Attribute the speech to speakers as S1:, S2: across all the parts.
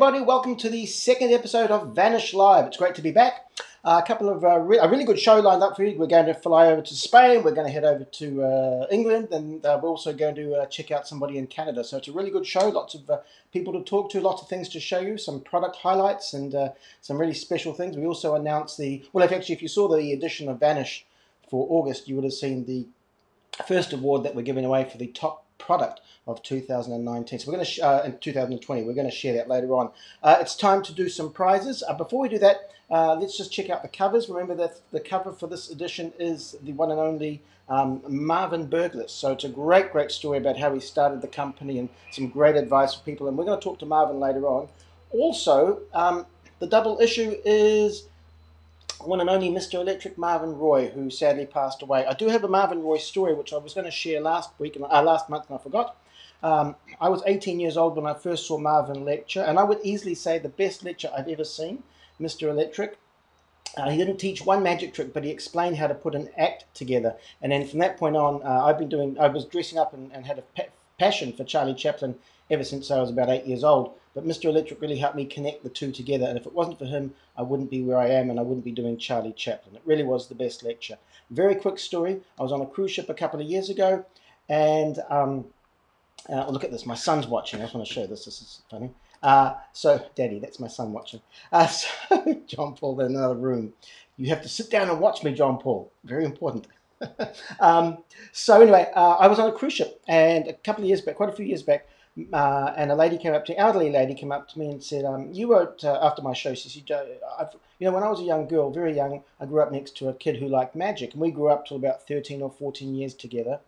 S1: everybody, welcome to the second episode of Vanish Live. It's great to be back. A couple of a really good show lined up for you. We're going to fly over to Spain, we're going to head over to England, and we're also going to check out somebody in Canada. So it's a really good show, lots of people to talk to, lots of things to show you, some product highlights and some really special things. We also announced if you saw the edition of Vanish for August, you would have seen the first award that we're giving away for the top product of 2019. So we're going to in 2020. We're going to share that later on. It's time to do some prizes. Before we do that, let's just check out the covers. Remember that the cover for this edition is the one and only Marvin Burglas. So it's a great story about how he started the company and some great advice for people. And we're going to talk to Marvin later on. Also, the double issue is one and only Mr. Electric Marvin Roy, who sadly passed away. I do have a Marvin Roy story which I was going to share last month, and I forgot. I was 18 years old when I first saw Marvin lecture, and I would easily say the best lecture I've ever seen. Mr. Electric. He didn't teach one magic trick, but he explained how to put an act together. And then from that point on, I was dressing up and had a passion for Charlie Chaplin ever since I was about 8 years old. But Mr. Electric really helped me connect the two together. And if it wasn't for him, I wouldn't be where I am, and I wouldn't be doing Charlie Chaplin. It really was the best lecture. Very quick story. I was on a cruise ship a couple of years ago, and look at this. My son's watching. I just want to show this. This is funny. So, Daddy, that's my son watching. So, John Paul in another room. You have to sit down and watch me, John Paul. Very important. So anyway, I was on a cruise ship, and a couple of years back, quite a few years back, and a lady came up to me, elderly lady came up to me and said, you wrote, after my show, she said, when I was a young girl, very young, I grew up next to a kid who liked magic, and we grew up till about 13 or 14 years together,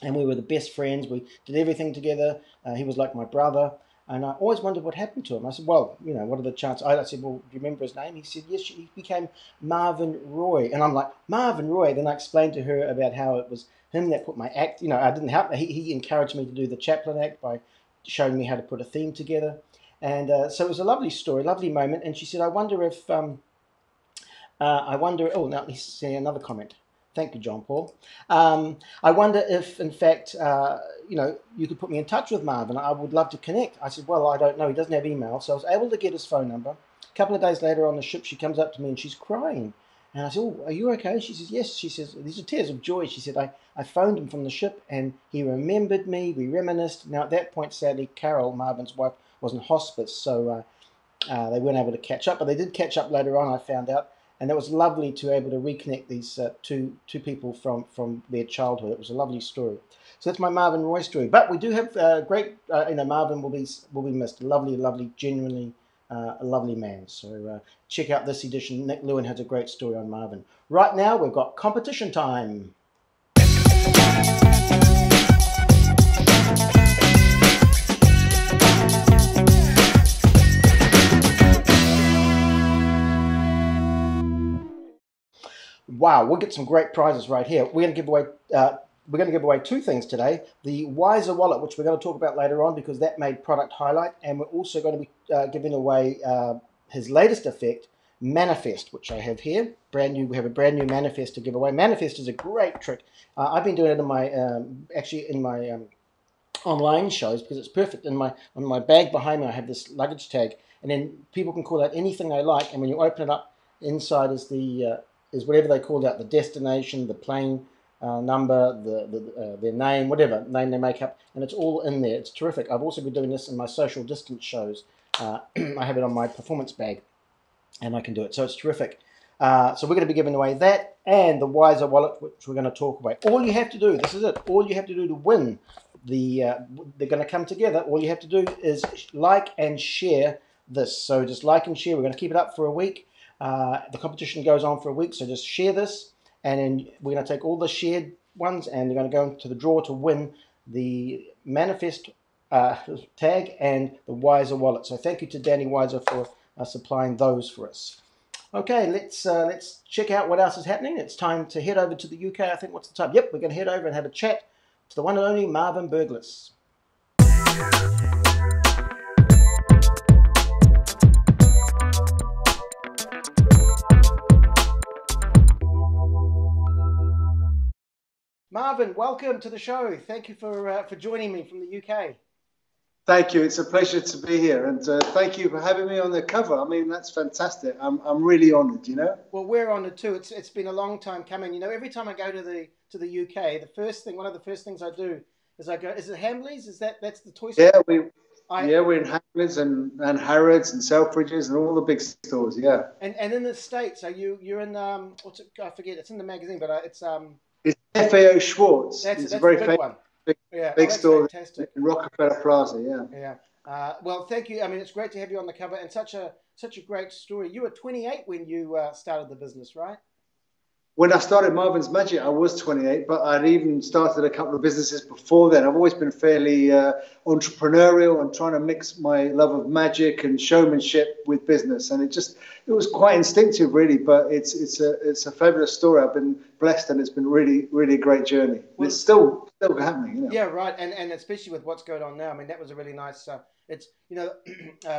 S1: and we were the best friends. We did everything together. He was like my brother. And I always wondered what happened to him. I said, well, what are the chances? I said, well, do you remember his name? He said, yes, he became Marvin Roy. And I'm like, Marvin Roy? Then I explained to her about how it was him that put my act, I didn't help. He encouraged me to do the Chaplin act by showing me how to put a theme together. And so it was a lovely story, lovely moment. And she said, I wonder if, oh, now he's saying another comment. Thank you, John Paul. I wonder if, in fact, you could put me in touch with Marvin. I would love to connect. I said, well, I don't know. He doesn't have email. So I was able to get his phone number. A couple of days later on the ship, she comes up to me and she's crying. And I said, oh, are you okay? She says, yes. She says, these are tears of joy. She said, I phoned him from the ship and he remembered me. We reminisced. Now, at that point, sadly, Carol, Marvin's wife, was in hospice. So they weren't able to catch up. But they did catch up later on, I found out. And it was lovely to be able to reconnect these two people from their childhood. It was a lovely story. So that's my Marvin Roy story. But we do have great, Marvin will be missed. Lovely, genuinely a lovely man. So check out this edition. Nick Lewin has a great story on Marvin. Right now we've got competition time. Wow, we'll get some great prizes right here. We're going to give away two things today. The Wiser wallet, which we're going to talk about later on because that made product highlight, and we're also going to be giving away his latest effect, Manifest, which I have here. Brand new. We have a brand new Manifest to give away. Manifest is a great trick. I've been doing it in my online shows because it's perfect. On my bag behind me, I have this luggage tag, and then people can call out anything they like, and when you open it up, inside is whatever they called out, the destination, the plane number, their name, whatever name they make up, and it's all in there. It's terrific. I've also been doing this in my social distance shows. I have it on my performance bag, and I can do it. So it's terrific. So we're going to be giving away that and the Wiser wallet, which we're going to talk about. All you have to do, this is it, all you have to do to win, they're going to come together. All you have to do is like and share this. So just like and share. We're going to keep it up for a week. The competition goes on for a week, so just share this, and then we're going to take all the shared ones, and they're going to go into the draw to win the Manifest tag and the Wiser wallet. So thank you to Danny Wiser for supplying those for us. Okay, let's check out what else is happening. It's time to head over to the UK. I think, what's the time? Yep, we're going to head over and have a chat to the one and only Marvin Burglas. Marvin, welcome to the show. Thank you for joining me from the UK.
S2: Thank you. It's a pleasure to be here, and thank you for having me on the cover. I mean, that's fantastic. I'm really honoured. You know.
S1: Well, we're on it too. It's been a long time coming. You know, every time I go to the UK, the first thing, one of the first things I do is I go. Is it Hamleys? Is that's the toy store?
S2: Yeah,
S1: I
S2: we're in Harrods and Harrods and Selfridges and all the big stores. Yeah,
S1: and in the States, are you're in what's it? I forget. It's in the magazine, but it's
S2: it's FAO Schwartz. It's a
S1: that's the
S2: very
S1: big
S2: famous
S1: one.
S2: big,
S1: Yeah. Oh,
S2: big
S1: that's
S2: store
S1: fantastic.
S2: in Rockefeller Plaza. Yeah.
S1: Yeah. Well, thank you. I mean, it's great to have you on the cover and such a great story. You were 28 when you started the business, right?
S2: When I started Marvin's Magic, I was 28, but I'd even started a couple of businesses before then. I've always been fairly entrepreneurial and trying to mix my love of magic and showmanship with business, and it was quite instinctive, really. But it's a fabulous story. I've been blessed, and it's been really a great journey. And
S1: Well,
S2: it's still happening, you know.
S1: yeah, right, and especially with what's going on now. I mean, that was a really nice. It's you know,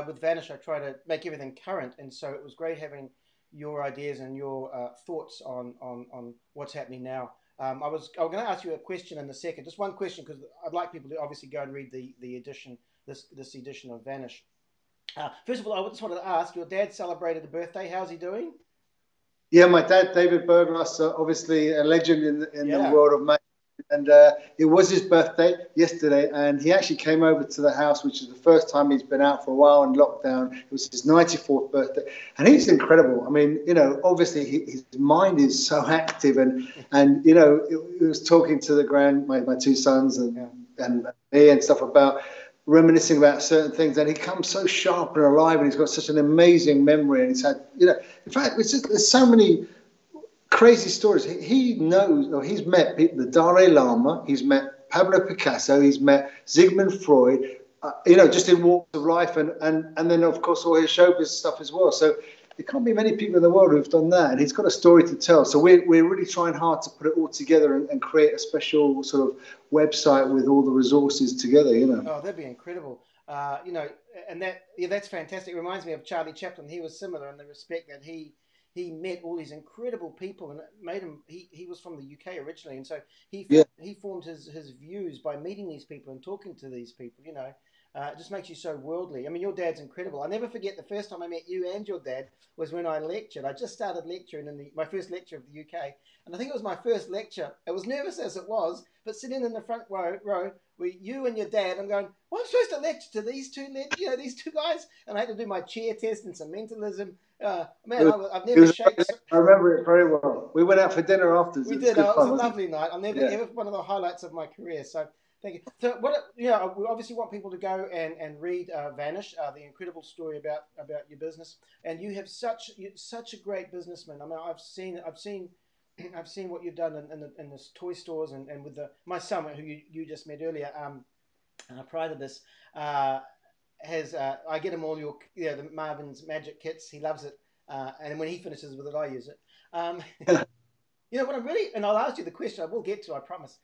S1: with Vanish, I try to make everything current, and so it was great having your ideas and your thoughts on what's happening now. I was going to ask you a question in a second, just one question, because I'd like people to obviously go and read the edition this edition of Vanish. First of all, I just wanted to ask: your dad celebrated a birthday. How's he doing?
S2: Yeah, my dad, David Berglas, obviously a legend in the
S1: Yeah.
S2: world of magic. And it was his birthday yesterday, and he actually came over to the house, which is the first time he's been out for a while in lockdown. It was his 94th birthday, and he's incredible. I mean, you know, obviously his mind is so active, and you know, he was talking to my two sons
S1: Yeah.
S2: and me and stuff about reminiscing about certain things, and he comes so sharp and alive, and he's got such an amazing memory, and he's had, you know, in fact, there's so many crazy stories. He knows, or he's met the Dalai Lama, he's met Pablo Picasso, he's met Sigmund Freud, you know, just in walks of life, and then of course all his showbiz stuff as well. So there can't be many people in the world who've done that, and he's got a story to tell. So we're really trying hard to put it all together and create a special sort of website with all the resources together, you know.
S1: Oh, that'd be incredible. You know, and that yeah, that's fantastic. It reminds me of Charlie Chaplin. He was similar in the respect that he met all these incredible people, and it made him. He was from the UK originally, and so
S2: Yeah.
S1: he formed his views by meeting these people and talking to these people. You know, it just makes you so worldly. I mean, your dad's incredible. I never forget the first time I met you and your dad was when I lectured. I just started lecturing in my first lecture of the UK, and I think it was my first lecture. I was nervous as it was, but sitting in the front row with you and your dad, I'm going, well, I'm supposed to lecture to these you know, these two guys, and I had to do my chair test and some mentalism.
S2: It
S1: Man,
S2: was,
S1: I've
S2: it
S1: never
S2: was
S1: shaked.
S2: I remember it very well. We went out for dinner afterwards.
S1: We
S2: It was
S1: did.
S2: good
S1: It was
S2: fun,
S1: a
S2: wasn't
S1: lovely night. I'll
S2: it?
S1: never
S2: Yeah.
S1: ever one of the highlights of my career. So thank you. So what you know, we obviously want people to go and read Vanish, the incredible story about your business. And you have such a great businessman. I mean, I've seen what you've done in the toy stores and with my son who you just met earlier. Prior to this, uh, has I get him all your the Marvin's Magic kits. He loves it, and when he finishes with it, I use it. Um, you know what I'm really, and I'll ask you the question. I will get to. I promise.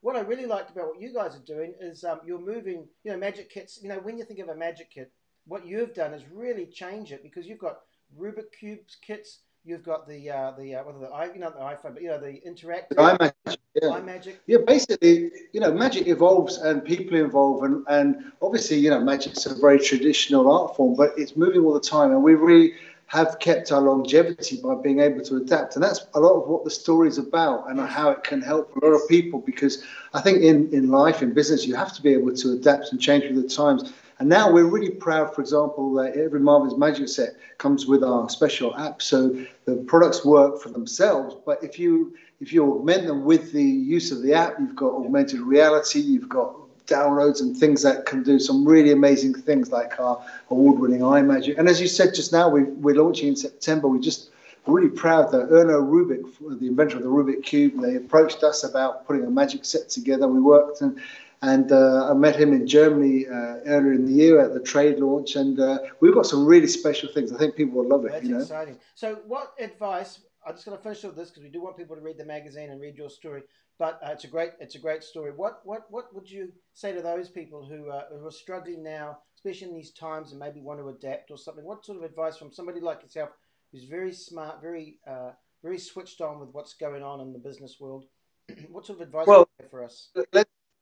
S1: What I really liked about what you guys are doing is you're moving. You know, Magic kits. You know, when you think of a Magic kit, what you've done is really change it because you've got Rubik cubes kits. You've got the what are the you know the iPhone, but you know the interactive
S2: I imagine, yeah.
S1: iMagic.
S2: Yeah, basically, you know, magic evolves and people evolve, and obviously, you know, magic's a very traditional art form, but it's moving all the time, and we really have kept our longevity by being able to adapt, and that's a lot of what the story's about, and
S1: Yes.
S2: how it can help a lot of people. Because I think in life, in business, you have to be able to adapt and change with the times. And now we're really proud, for example, that every Marvel's Magic set comes with our special app, so the products work for themselves. But if you augment them with the use of the app, you've got
S1: Yeah.
S2: augmented reality, you've got downloads and things that can do some really amazing things, like our award-winning iMagic. And as you said just now, we're launching in September. We're really proud that Erno Rubik, the inventor of the Rubik Cube, they approached us about putting a magic set together. We worked, and I met him in Germany earlier in the year at the trade launch, and we've got some really special things. I think people will love
S1: Well,
S2: it,
S1: that's
S2: you know.
S1: exciting. So, what advice? I'm just going to finish with this because we do want people to read the magazine and read your story. But it's a great story. What would you say to those people who are struggling now, especially in these times, and maybe want to adapt or something? What sort of advice from somebody like yourself, who's very smart, very switched on with what's going on in the business world? What sort of advice would
S2: Well,
S1: you have for us?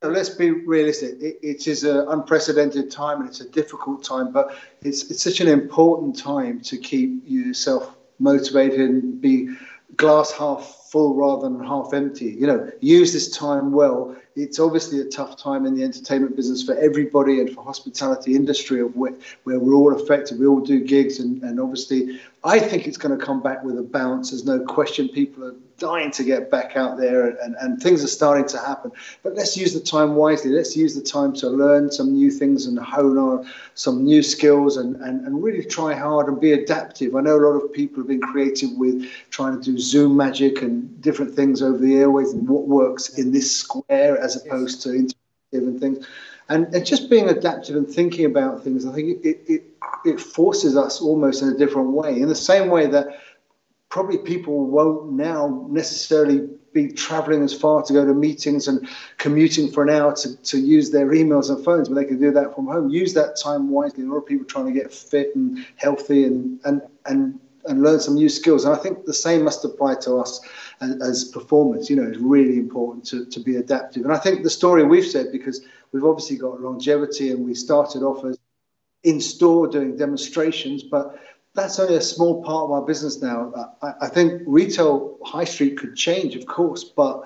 S2: let's be realistic. It is an unprecedented time and it's a difficult time, but it's such an important time to keep yourself motivated and be glass half full rather than half empty. Use this time well. It's obviously a tough time in the entertainment business for everybody and for hospitality industry where we're all affected. We all do gigs, and obviously I think it's going to come back with a bounce. There's no question. People are dying to get back out there, and things are starting to happen. But let's use the time wisely. Let's use the time to learn some new things and hone some new skills and really try hard and be adaptive. I know a lot of people have been creative with trying to do Zoom magic and different things over the airways and what works in this square as opposed to interactive and things. And just being adaptive and thinking about things, I think it forces us almost in a different way, in the same way that probably people won't now necessarily be traveling as far to go to meetings and commuting for an hour to use their emails and phones, but they can do that from home. Use that time wisely. A lot of people trying to get fit and healthy and learn some new skills. And I think the same must apply to us as performers. It's really important to be adaptive. And I think the story we've said, because we've obviously got longevity and we started off as in-store doing demonstrations, but that's only a small part of our business now. I think retail high street could change, of course, but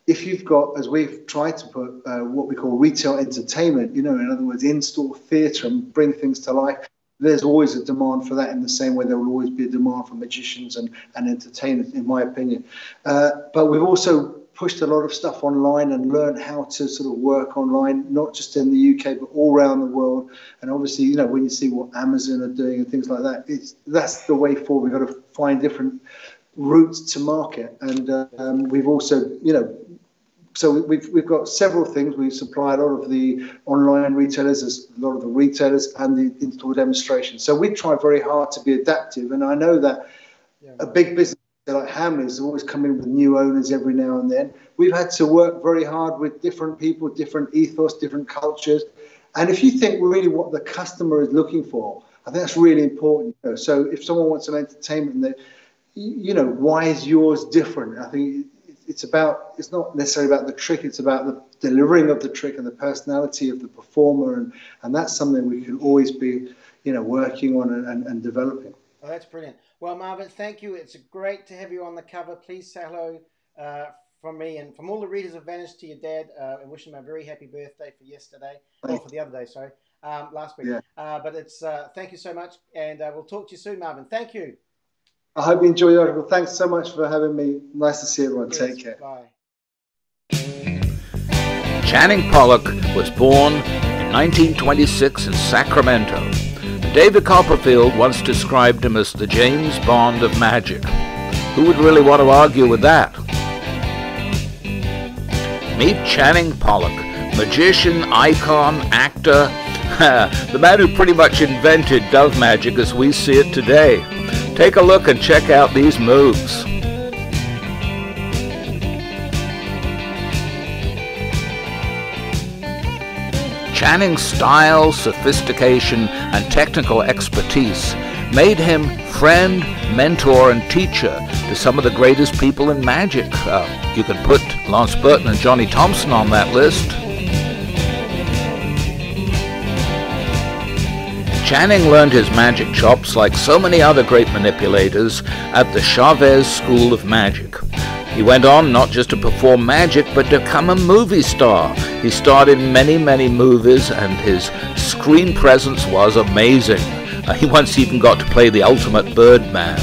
S2: if you've got, as we've tried to put, what we call retail entertainment, in other words, in-store theatre and bring things to life, there's always a demand for that in the same way there will always be a demand for magicians and entertainers, in my opinion. But we've also pushed a lot of stuff online and learned how to sort of work online, not just in the UK, but all around the world. And obviously, when you see what Amazon are doing and things like that, that's the way forward. We've got to find different routes to market. And we've also, so we've got several things. We supply a lot of the online retailers, a lot of the retailers, and the in-store demonstrations. So we try very hard to be adaptive. And I know that a big business like Hamleys is always coming with new owners every now and then. We've had to work very hard with different people, different ethos, different cultures. And if you think really what the customer is looking for, I think that's really important. So if someone wants some entertainment, why is yours different? I think it's not necessarily about the trick, it's about the delivering of the trick and the personality of the performer. And that's something we can always be, working on and developing.
S1: Oh, that's brilliant. Well, Marvin, thank you. It's great to have you on the cover. Please say hello from me and from all the readers of Vanish to your dad. And wish him a very happy birthday for yesterday, or for the other day, sorry, last week. Yeah. But it's thank you so much, and we'll talk to you soon, Marvin. Thank you.
S2: I hope you enjoy the article. Thanks so much for having me. Nice to see everyone. Yes, take care.
S1: Bye.
S3: Channing Pollock was born in 1926 in Sacramento. David Copperfield once described him as the James Bond of magic. Who would really want to argue with that? Meet Channing Pollock, magician, icon, actor, the man who pretty much invented dove magic as we see it today. Take a look and check out these moves. Channing's style, sophistication, and technical expertise made him friend, mentor, and teacher to some of the greatest people in magic. You can put Lance Burton and Johnny Thompson on that list. Channing learned his magic chops, like so many other great manipulators, at the Chavez School of Magic. He went on not just to perform magic, but to become a movie star. He starred in many, many movies, and his screen presence was amazing. He once even got to play the ultimate Birdman.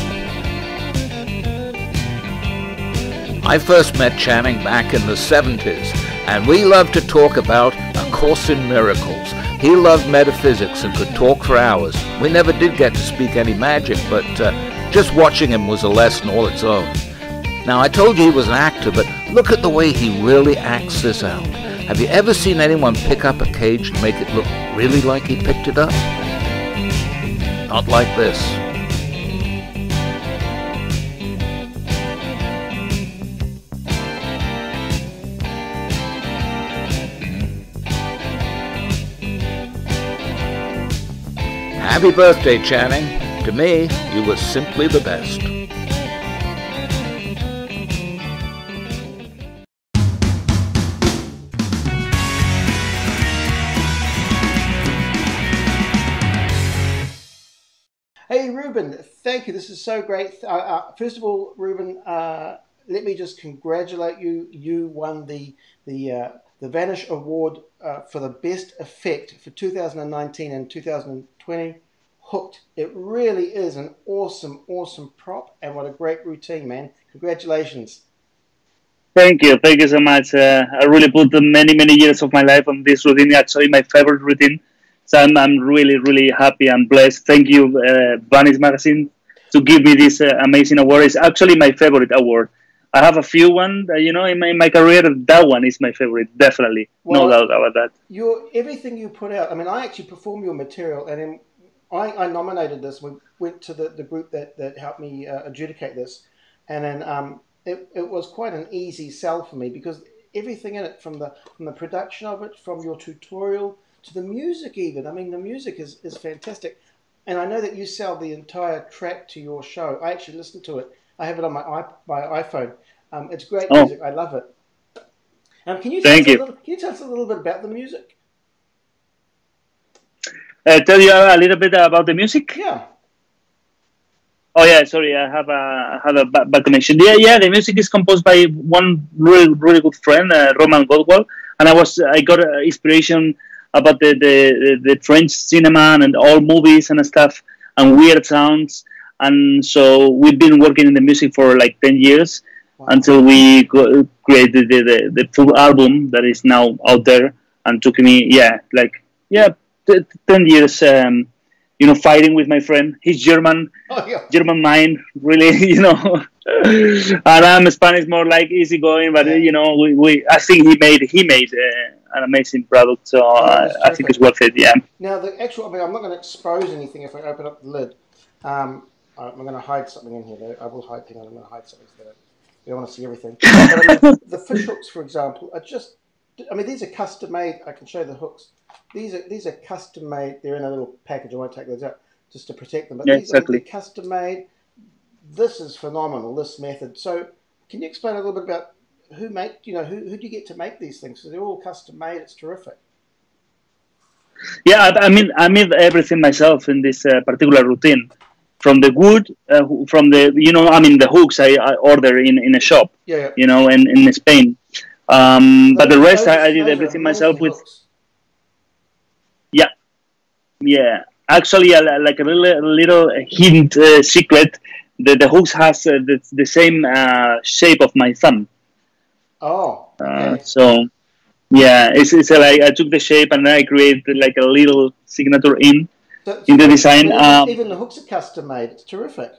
S3: I first met Channing back in the 70s, and we loved to talk about A Course in Miracles. He loved metaphysics and could talk for hours. We never did get to speak any magic, but just watching him was a lesson all its own. Now, I told you he was an actor, but look at the way he really acts this out. Have you ever seen anyone pick up a cage and make it look really like he picked it up? Not like this. Happy birthday, Channing. To me, you were simply the best.
S1: Ruben, thank you. This is so great. First of all, Ruben, let me just congratulate you. You won the Vanish Award for the best effect for 2019 and 2020. Hooked. It really is an awesome, awesome prop, and what a great routine, man. Congratulations.
S4: Thank you so much. I really put many years of my life on this routine. Actually, my favorite routine. So I'm really happy and blessed. Thank you, Vanish Magazine, to give me this amazing award. It's actually my favorite award. I have a few ones, in my career. That one is my favorite, definitely,
S1: Well,
S4: no doubt about that.
S1: everything you put out. I mean, I actually performed your material, and then I nominated this. We went to the group that helped me adjudicate this, and then it was quite an easy sell for me because everything in it, from the production of it, from your tutorial to the music even. I mean, the music is fantastic. And I know that you sell the entire track to your show. I actually listened to it. I have it on my iPhone. It's great
S4: Oh,
S1: music. I love it.
S4: thank you.
S1: Can you tell us a little bit about the music?
S4: Tell you a little bit about the music.
S1: Yeah.
S4: Oh yeah, sorry, I have a bad connection. Yeah, the music is composed by one really good friend, Roman Goldwell, and I got inspiration about the French cinema and all movies and stuff and weird sounds, and so we've been working in the music for like 10 years
S1: Wow.
S4: until we created the full album that is now out there, and took me 10 years. Fighting with my friend. He's German,
S1: Oh yeah.
S4: German mind, really, and I'm Spanish, more like easygoing. But
S1: Yeah.
S4: I think he made an amazing product, so
S1: Yeah, it's
S4: I think
S1: terrific.
S4: it's worth it. Yeah.
S1: Now the actual. I mean, I'm not going to expose anything if I open up the lid. I'm going to hide something in here though. I will hide things. I'm going to hide something so that you don't want to see everything. But I mean, the fish hooks, for example, are just. I mean, these are custom made. I can show the hooks. These are custom made. They're in a little package. I won't take those out just to protect them. But
S4: Yeah,
S1: these, I mean, they're
S4: exactly.
S1: custom made. This is phenomenal. This method. So, can you explain a little bit about who do you get to make these things? So they're all custom made. It's terrific.
S4: Yeah, I made everything myself in this particular routine. From the wood, from the hooks I order in a shop,
S1: Yeah, yeah.
S4: in Spain. But the rest I did
S1: Those are
S4: everything myself
S1: amazing
S4: with.
S1: hooks.
S4: Yeah, yeah. Actually, like a little hint secret. The hooks has the same shape of my thumb.
S1: Oh, okay.
S4: So yeah, it's like I took the shape and then I created like a little signature in the
S1: I
S4: design.
S1: mean, even the hooks are custom made. It's terrific.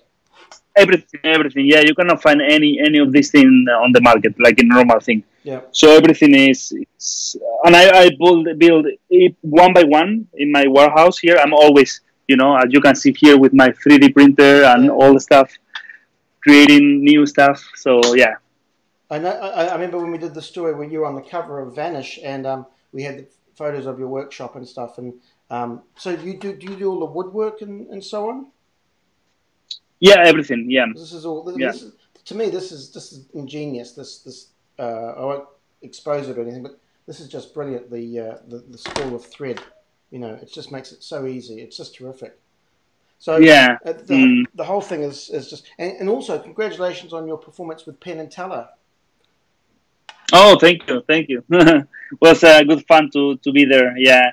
S4: Everything. Yeah, you cannot find any of these things on the market like a normal thing.
S1: Yeah.
S4: So everything and I build it one by one in my warehouse here. I'm always, as you can see here with my 3D printer and
S1: Yeah.
S4: all the stuff, creating new stuff. So yeah.
S1: I know. I remember when we did the story when you were on the cover of Vanish, and we had the photos of your workshop and stuff. And so do you do all the woodwork and so on?
S4: Yeah, everything. Yeah.
S1: This is all.
S4: Yeah.
S1: To me, this is ingenious. I won't expose it or anything, but this is just brilliant. The spool of thread, it just makes it so easy. It's just terrific. So
S4: Yeah.
S1: the whole thing is just, and also congratulations on your performance with Penn and Teller.
S4: Oh, thank you. It was good fun to be there. Yeah.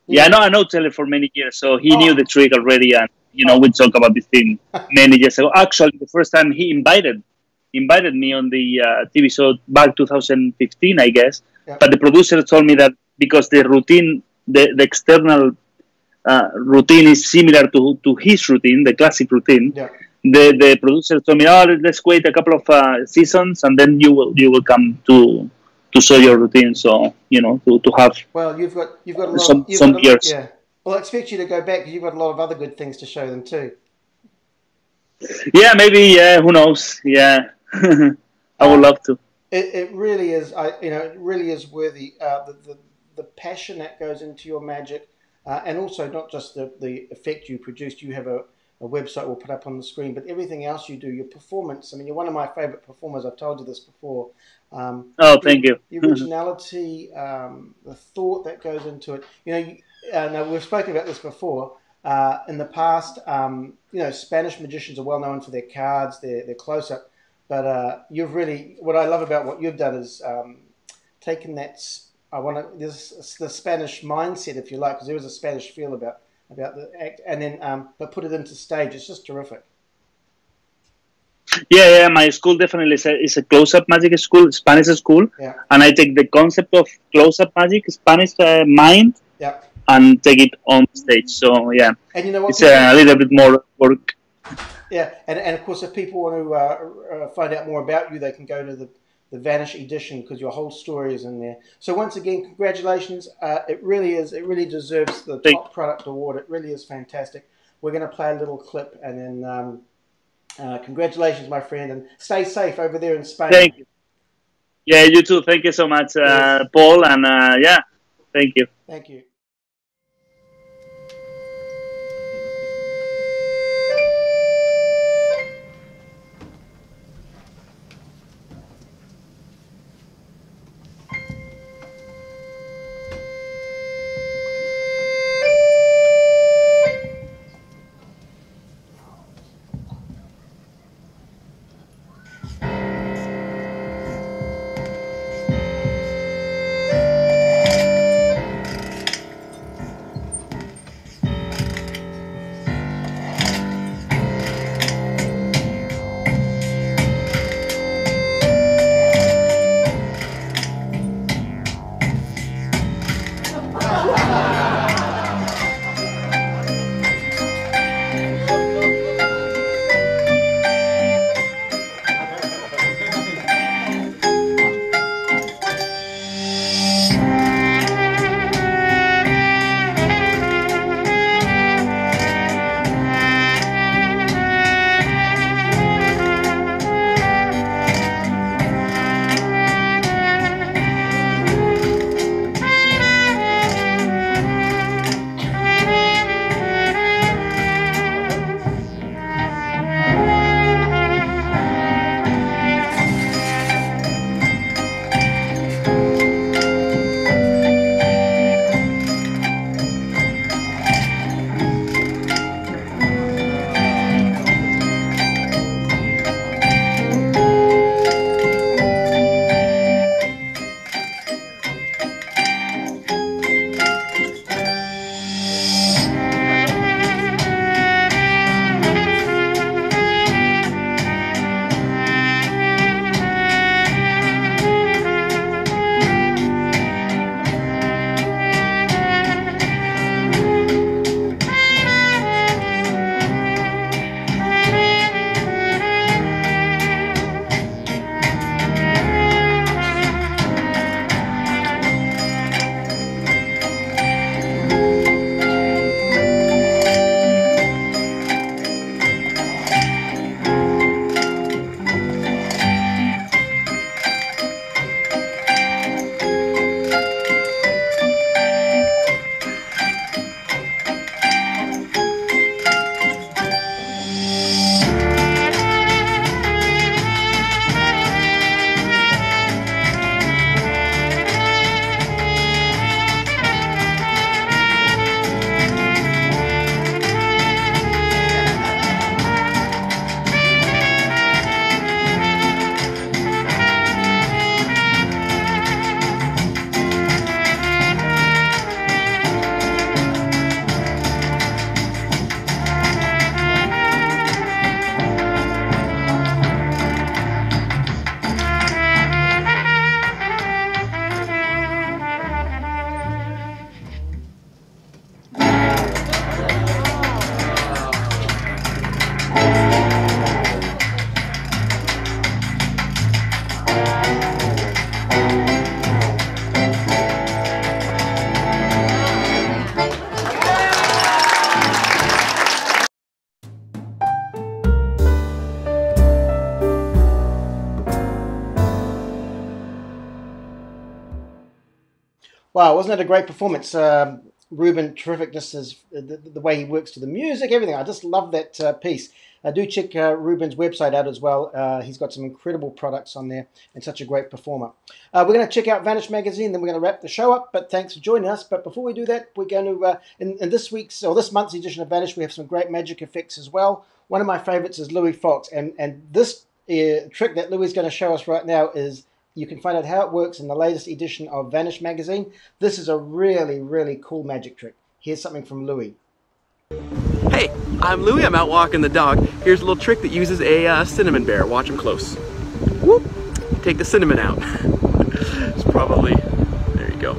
S4: Yeah, I know Taylor for many years, so he knew the
S1: Oh,
S4: trick already, and
S1: oh,
S4: we talked about this thing many years ago. Actually, the first time he invited me on the TV show back 2015, I guess.
S1: yeah,
S4: But the producer told me that because the routine, the external routine is similar to his routine, the classic routine.
S1: yeah.
S4: The producer told me, "Oh, let's wait a couple of seasons, and then you will come to show your routine." So to have
S1: Well, you've got a lot.
S4: some years.
S1: Yeah. Well, I expect you to go back because you've got a lot of other good things to show them too.
S4: Yeah, maybe. Yeah, who knows? Yeah, I would
S1: Uh,
S4: love to.
S1: it really is. It really is worthy. The passion that goes into your magic, and also not just the effect you produced. You have a website we'll put up on the screen, but everything else you do, your performance. I mean, you're one of my favorite performers. I've told you this before.
S4: Oh,
S1: The,
S4: thank you.
S1: the originality, the thought that goes into it. Now we've spoken about this before. In the past, Spanish magicians are well known for their cards, their close-up, but you've really, what I love about what you've done is taken the Spanish mindset, if you like, because there is a Spanish feel about the act, and then but put it into stage. It's just terrific.
S4: Yeah. My school definitely is a close-up magic school, Spanish school,
S1: Yeah.
S4: and I take the concept of close-up magic, Spanish mind,
S1: Yeah.
S4: and take it on stage. So yeah,
S1: and you know what,
S4: it's a little bit more work.
S1: Yeah, and of course, if people want to find out more about you, they can go to the Vanish edition because your whole story is in there. So once again, congratulations. It really deserves the top product award. It really is fantastic. We're going to play a little clip, and then congratulations, my friend, and stay safe over there in Spain.
S4: Thank you. Yeah, you too. Thank you so much,
S1: Yes.
S4: Paul, and yeah, thank you.
S1: Thank you. Wow, wasn't it a great performance? Ruben, terrific, just as the way he works to the music, everything. I just love that piece. do check Ruben's website out as well. He's got some incredible products on there and such a great performer. We're going to check out Vanish magazine, then we're going to wrap the show up. But thanks for joining us. But before we do that, we're going to in this week's or this month's edition of Vanish, we have some great magic effects as well. One of my favorites is Louis Fox, and this trick that Louis is going to show us right now is. You can find out how it works in the latest edition of Vanish magazine. This is a really, really cool magic trick. Here's something from Louis.
S5: Hey, I'm Louis. I'm out walking the dog. Here's a little trick that uses a cinnamon bear. Watch him close. Whoop! Take the cinnamon out. It's probably, there you go,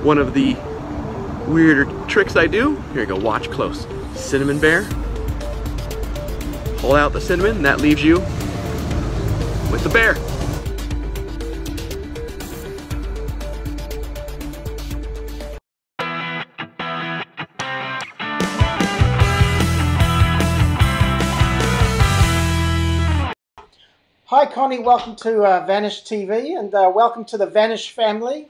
S5: one of the weirder tricks I do. Here you go, watch close. Cinnamon bear. Pull out the cinnamon, and that leaves you with the bear.
S1: Hi Connie, welcome to Vanish TV and welcome to the Vanish family.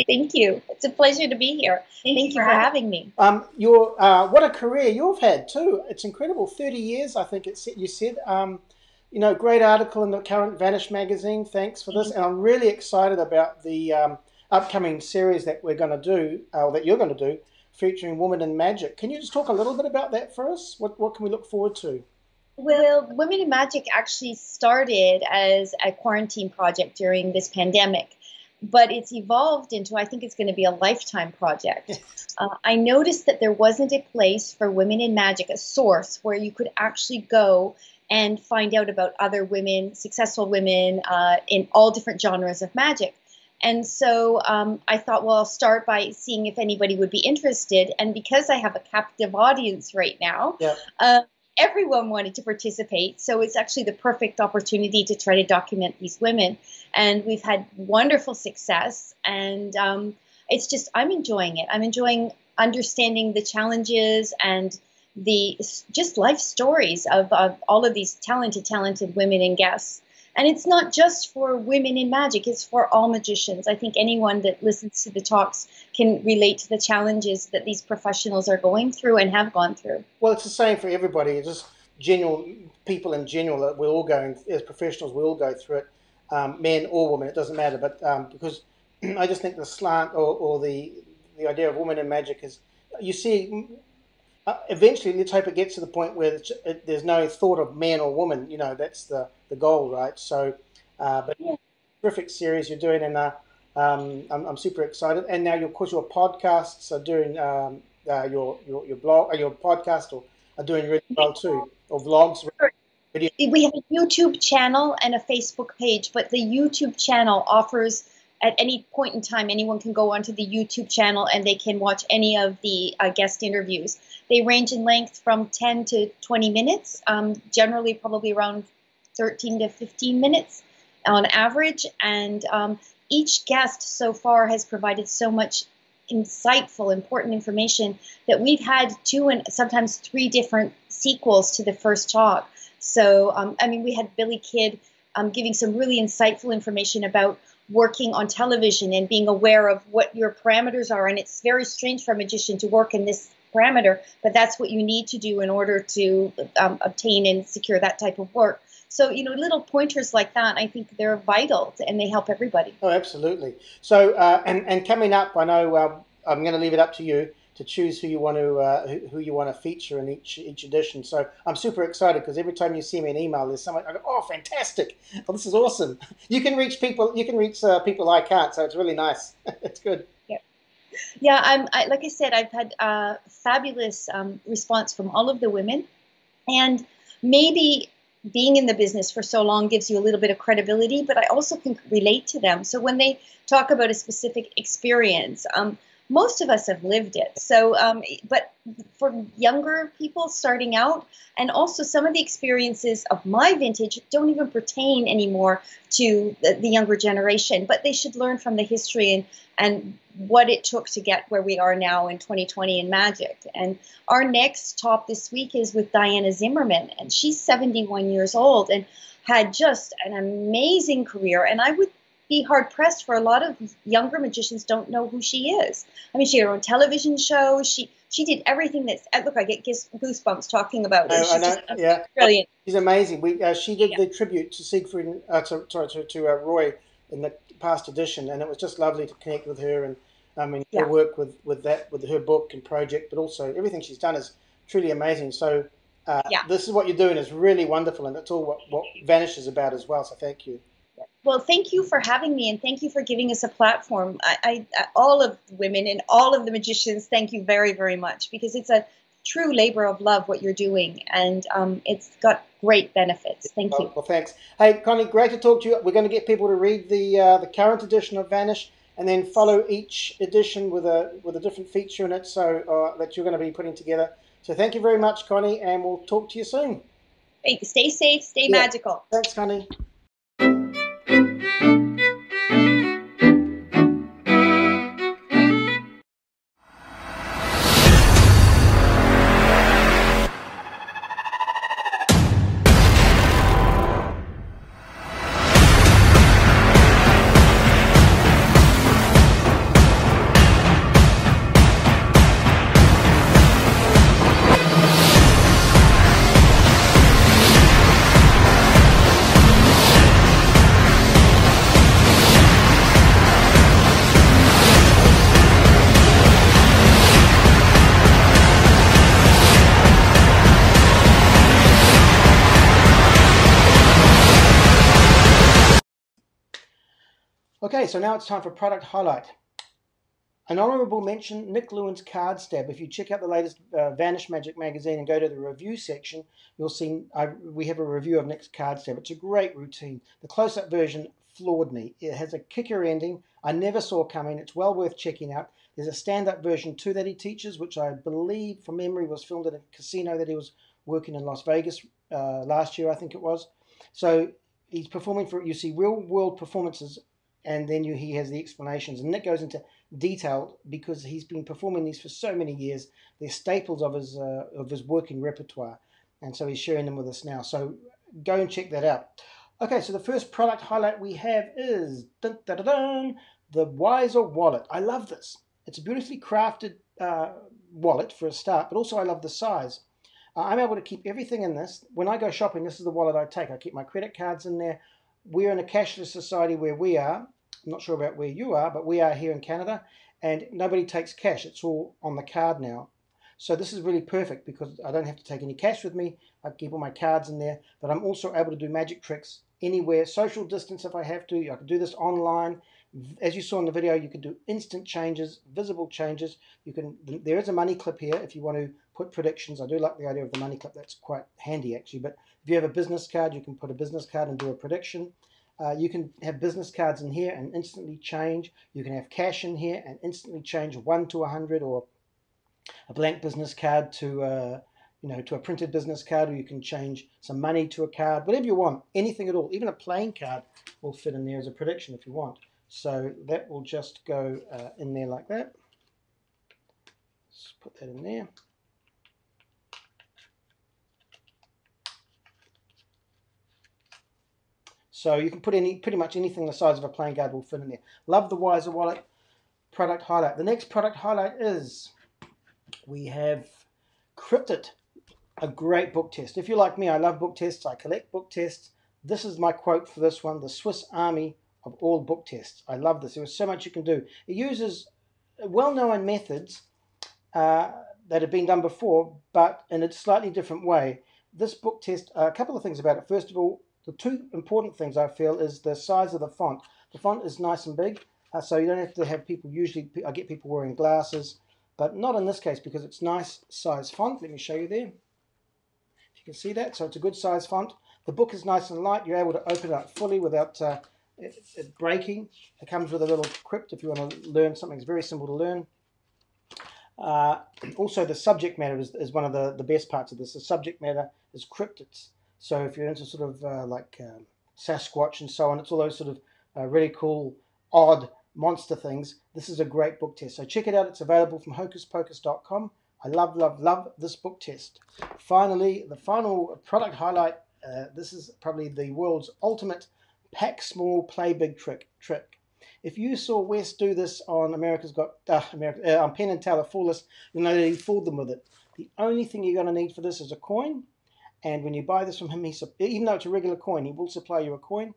S6: Thank you. It's a pleasure to be here. Thank you for having me.
S1: What a career you've had too. It's incredible. 30 years, I think you said. You know, great article in the current Vanish magazine. Thanks for this. And I'm really excited about the upcoming series that we're going to do, that you're going to do, featuring Women in Magic. Can you just talk a little bit about that for us? What can we look forward to?
S6: Well, Women in Magic actually started as a quarantine project during this pandemic, but it's evolved into, I think it's going to be a lifetime project. I noticed that there wasn't a place for Women in Magic, a source where you could actually go and find out about other women, successful women in all different genres of magic. And so I thought, well, I'll start by seeing if anybody would be interested. And because I have a captive audience right now, everyone wanted to participate, so it's actually the perfect opportunity to try to document these women. And we've had wonderful success, and it's just, I'm enjoying it. I'm enjoying understanding the challenges and the just life stories of all of these talented women and guests. And it's not just for women in magic, it's for all magicians. I think anyone that listens to the talks can relate to the challenges that these professionals are going through and have gone through.
S1: Well, it's the same for everybody. It's just people in general, we're all going, as professionals, we all go through it, men or women, it doesn't matter. But because I just think the slant or the idea of women in magic is, you see, eventually, let's hope it gets to the point where there's no thought of man or woman. You know, that's the goal, right? So, but yeah. Terrific series you're doing, and I'm super excited. And now, of course, your podcasts are doing your blog, your podcast, are doing really well too, or vlogs. Video.
S6: We have a YouTube channel and a Facebook page, but the YouTube channel offers. At any point in time, anyone can go onto the YouTube channel and they can watch any of the guest interviews. They range in length from 10 to 20 minutes, generally probably around 13 to 15 minutes on average. And each guest so far has provided so much insightful, important information that we've had 2 and sometimes 3 different sequels to the first talk. So, I mean, we had Billy Kidd giving some really insightful information about working on television and being aware of what your parameters are. And it's very strange for a magician to work in this parameter, but that's what you need to do in order to obtain and secure that type of work. So, you know, little pointers like that, I think they're vital and they help everybody.
S1: Oh, absolutely. So, and coming up, I know I'm going to leave it up to you to choose who you want to feature in each edition. So I'm super excited because every time you see me an email, there's someone I go, oh, fantastic! Oh, this is awesome. You can reach people. You can reach people I can't. So it's really nice. It's good.
S6: Yeah. Like I said, I've had a fabulous response from all of the women, and maybe being in the business for so long gives you a little bit of credibility, but I also can relate to them. So when they talk about a specific experience, most of us have lived it. So, but for younger people starting out, and also some of the experiences of my vintage don't even pertain anymore to the younger generation, but they should learn from the history and what it took to get where we are now in 2020 in magic. And our next top this week is with Diana Zimmerman, and she's 71 years old and had just an amazing career. And I would be hard-pressed for a lot of younger magicians don't know who she is. I mean, she had her own television show. She did everything that's, look, I get goosebumps talking about it.
S1: I
S6: She's
S1: know,
S6: just
S1: yeah.
S6: brilliant.
S1: She's amazing. She did the tribute to Siegfried, to Roy in the past edition, and it was just lovely to connect with her, and I mean her work with her book and project, but also everything she's done is truly amazing. So this is what you're doing is really wonderful, and that's all what Vanish is about as well. So thank you.
S6: Well, thank you for having me, and thank you for giving us a platform. All of the women and all of the magicians, thank you very, very much, because it's a true labor of love what you're doing, and it's got great benefits. Thank you.
S1: Well, thanks. Hey, Connie, great to talk to you. We're going to get people to read the current edition of Vanish, and then follow each edition with a different feature in it, so that you're going to be putting together. So thank you very much, Connie, and we'll talk to you soon.
S6: Hey, stay safe, stay magical.
S1: Thanks, Connie. Okay, so now it's time for product highlight. An honourable mention, Nick Lewin's Card Stab. If you check out the latest Vanish Magic magazine and go to the review section, you'll see we have a review of Nick's Card Stab. It's a great routine. The close-up version floored me. It has a kicker ending I never saw coming. It's well worth checking out. There's a stand-up version too that he teaches, which I believe, from memory, was filmed at a casino that he was working in Las Vegas last year, I think it was. So he's performing for, you see, real-world performances, and then he has the explanations. And Nick goes into detail because he's been performing these for so many years. They're staples of his working repertoire, and so he's sharing them with us now. So go and check that out. Okay, so the first product highlight we have is the Wiser Wallet. I love this. It's a beautifully crafted wallet for a start, but also I love the size. I'm able to keep everything in this. When I go shopping, this is the wallet I take. I keep my credit cards in there. We're in a cashless society where we are. I'm not sure about where you are, but we are here in Canada, and nobody takes cash. It's all on the card now. So this is really perfect because I don't have to take any cash with me. I keep all my cards in there, but I'm also able to do magic tricks anywhere, social distance if I have to. I can do this online. As you saw in the video, you can do instant changes, visible changes. There is a money clip here if you want to put predictions. I do like the idea of the money clip. That's quite handy actually. But if you have a business card, you can put a business card and do a prediction. You can have business cards in here and instantly change. You can have cash in here and instantly change 1 to 100, or a blank business card to to a printed business card, or you can change some money to a card, whatever you want, anything at all. Even a playing card will fit in there as a prediction if you want. So that will just go in there like that. Let's put that in there. So you can put pretty much anything the size of a playing card will fit in there. Love the Wiser Wallet product highlight. The next product highlight is we have Cryptid, a great book test. If you're like me, I love book tests. I collect book tests. This is my quote for this one: the Swiss Army of all book tests. I love this. There is so much you can do. It uses well-known methods that have been done before, but in a slightly different way. This book test, a couple of things about it. First of all, the two important things I feel is the size of the font. The font is nice and big, so you don't have to have people, usually I get people wearing glasses, but not in this case because it's nice size font. Let me show you there. If you can see that, so it's a good size font. The book is nice and light. You're able to open it up fully without it breaking. It comes with a little crypt if you want to learn something. It's very simple to learn. Also, the subject matter is one of the best parts of this. The subject matter is cryptids. So if you're into sort of like Sasquatch and so on, it's all those sort of really cool, odd monster things. This is a great book test. So check it out. It's available from hocuspocus.com. I love, love, love this book test. Finally, the final product highlight. This is probably the world's ultimate pack small, play big trick. If you saw Wes do this on on Penn and Teller Full List, you'll know that he fooled them with it. The only thing you're going to need for this is a coin, and when you buy this from him, even though it's a regular coin, he will supply you a coin.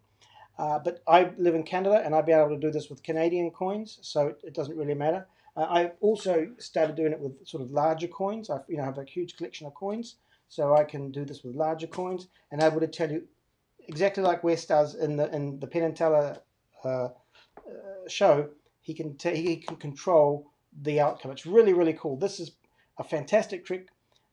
S1: But I live in Canada, and I'll be able to do this with Canadian coins, so it doesn't really matter. I also started doing it with sort of larger coins. I have a huge collection of coins, so I can do this with larger coins, and able to tell you exactly like Wes does in the Penn and Teller show. He can control the outcome. It's really, really cool. This is a fantastic trick.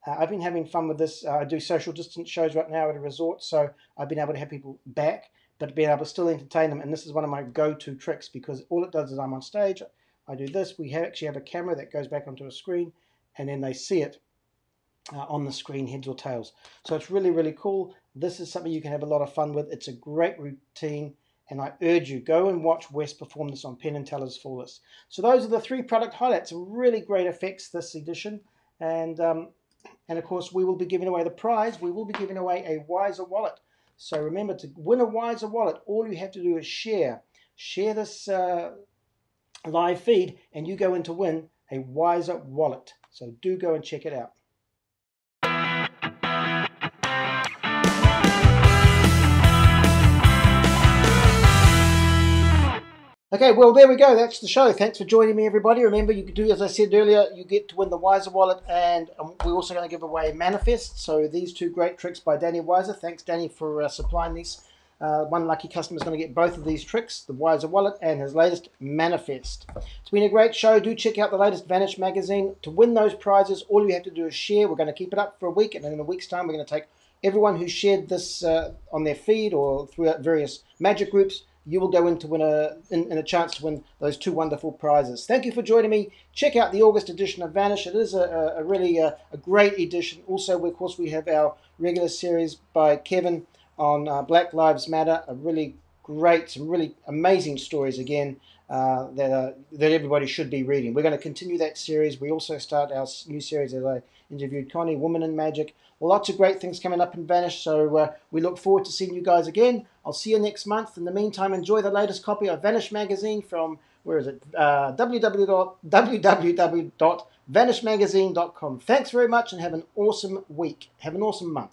S1: I've been having fun with this. I do social distance shows right now at a resort, so I've been able to have people back, but being able to still entertain them. And this is one of my go-to tricks, because all it does is I'm on stage, I do this. We actually have a camera that goes back onto a screen, and then they see it on the screen, heads or tails. So it's really, really cool. This is something you can have a lot of fun with. It's a great routine, and I urge you, go and watch Wes perform this on Penn and Teller's Full List. So those are the 3 product highlights. Really great effects this edition, and of course we will be giving away the prize. We will be giving away a Wiser wallet. So remember, to win a Wiser wallet, all you have to do is share this live feed, and you go in to win a Wiser wallet. So do go and check it out. Okay, well, there we go. That's the show. Thanks for joining me, everybody. Remember, you can do, as I said earlier, you get to win the Wiser wallet, and we're also going to give away Manifest. So these 2 great tricks by Danny Wiser. Thanks, Danny, for supplying these. One lucky customer is going to get both of these tricks, the Wiser wallet and his latest Manifest. It's been a great show. Do check out the latest Vanish magazine. To win those prizes, all you have to do is share. We're going to keep it up for a week, and in a week's time, we're going to take everyone who shared this on their feed or through various magic groups. You will go in to win a chance to win those 2 wonderful prizes. Thank you for joining me. Check out the August edition of Vanish. It is a really a great edition. Also, of course, we have our regular series by Kevin on Black Lives Matter. A really great, some really amazing stories again that everybody should be reading. We're going to continue that series. We also start our new series, as I interviewed Connie, Woman in Magic. Lots of great things coming up in Vanish, so we look forward to seeing you guys again. I'll see you next month. In the meantime, enjoy the latest copy of Vanish magazine from, where is it? www.vanishmagazine.com. Thanks very much, and have an awesome week. Have an awesome month.